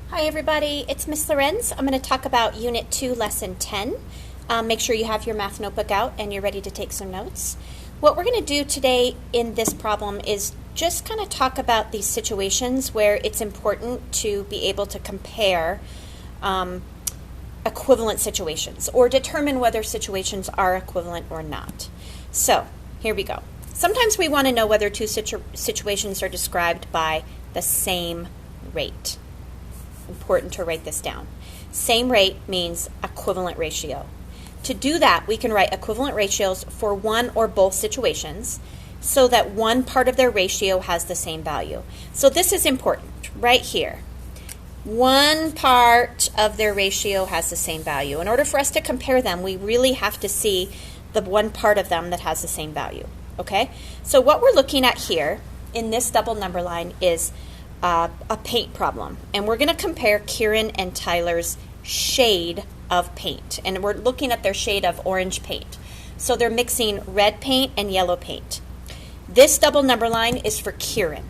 Hi everybody, it's Miss Lorenz. I'm going to talk about Unit 2, Lesson 10. Make sure you have your math notebook out and you're ready to take some notes. What we're going to do today in this problem is just kind of talk about these situations where it's important to be able to compare equivalent situations or determine whether situations are equivalent or not. So, here we go. Sometimes we want to know whether two situations are described by the same rate. Important to write this down. Same rate means equivalent ratio. To do that, we can write equivalent ratios for one or both situations so that one part of their ratio has the same value. So this is important right here. One part of their ratio has the same value. In order for us to compare them, we really have to see the one part of them that has the same value. Okay? So what we're looking at here in this double number line is a paint problem, and we're going to compare Kieran and Tyler's shade of paint, and we're looking at their shade of orange paint. So they're mixing red paint and yellow paint. This double number line is for Kieran.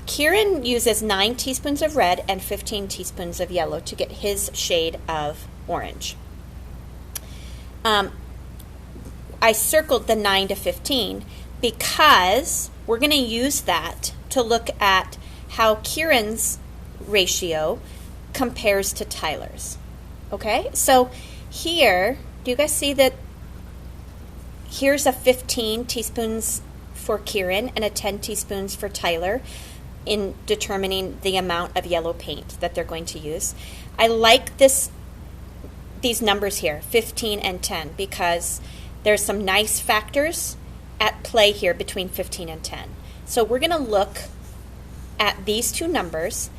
Kieran uses 9 teaspoons of red and 15 teaspoons of yellow to get his shade of orange. I circled the 9 to 15 because we're going to use that to look at how Kieran's ratio compares to Tyler's. Okay, so here, do you guys see that here's a 15 teaspoons for Kieran and a 10 teaspoons for Tyler in determining the amount of yellow paint that they're going to use. I like these numbers here, 15 and 10, because there's some nice factors at play here between 15 and 10. So we're going to look at these two numbers,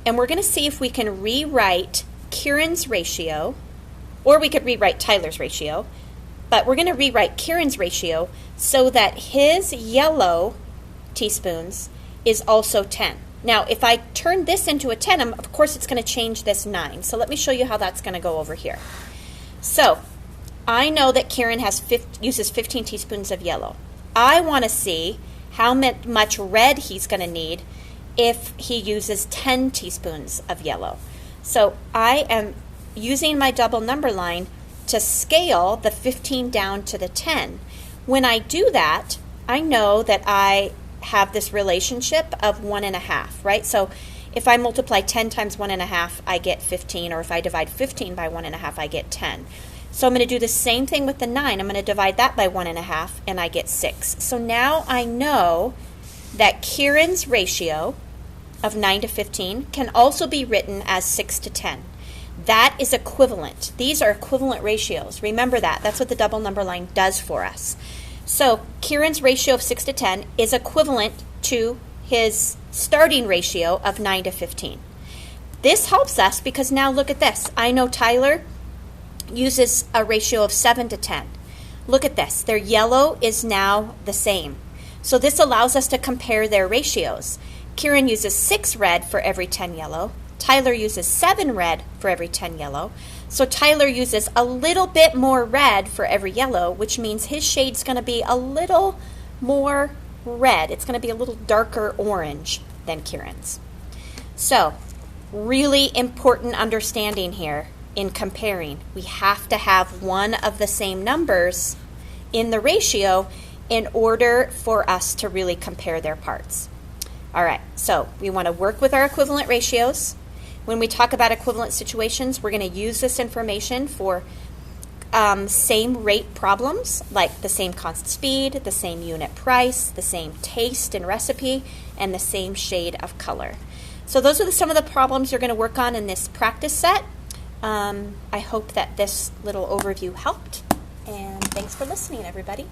and we're going to see if we can rewrite Kieran's ratio, or we could rewrite Tyler's ratio, but we're going to rewrite Kieran's ratio so that his yellow teaspoons is also 10. Now, if I turn this into a 10, of course it's going to change this 9. So let me show you how that's going to go over here. So I know that Kieran uses 15 teaspoons of yellow. I want to see how much red he's going to need if he uses 10 teaspoons of yellow. So I am using my double number line to scale the 15 down to the 10. When I do that, I know that I have this relationship of 1.5, right? So if I multiply 10 times 1.5, I get 15, or if I divide 15 by 1.5, I get 10. So I'm going to do the same thing with the 9. I'm going to divide that by 1.5, and I get 6. So now I know that Kieran's ratio of 9 to 15 can also be written as 6 to 10. That is equivalent. These are equivalent ratios. Remember that. That's what the double number line does for us. So Kieran's ratio of 6 to 10 is equivalent to his starting ratio of 9 to 15. This helps us because now look at this. I know Tyler uses a ratio of 7 to 10. Look at this. Their yellow is now the same. So this allows us to compare their ratios. Kieran uses 6 red for every 10 yellow. Tyler uses 7 red for every 10 yellow. So Tyler uses a little bit more red for every yellow, which means his shade's going to be a little more red. It's going to be a little darker orange than Kieran's. So, really important understanding here. In comparing, we have to have one of the same numbers in the ratio in order for us to really compare their parts. All right, so we want to work with our equivalent ratios. When we talk about equivalent situations, we're going to use this information for same rate problems, like the same constant speed, the same unit price, the same taste and recipe, and the same shade of color. So those are some of the problems you're going to work on in this practice set. I hope that this little overview helped, and thanks for listening, everybody.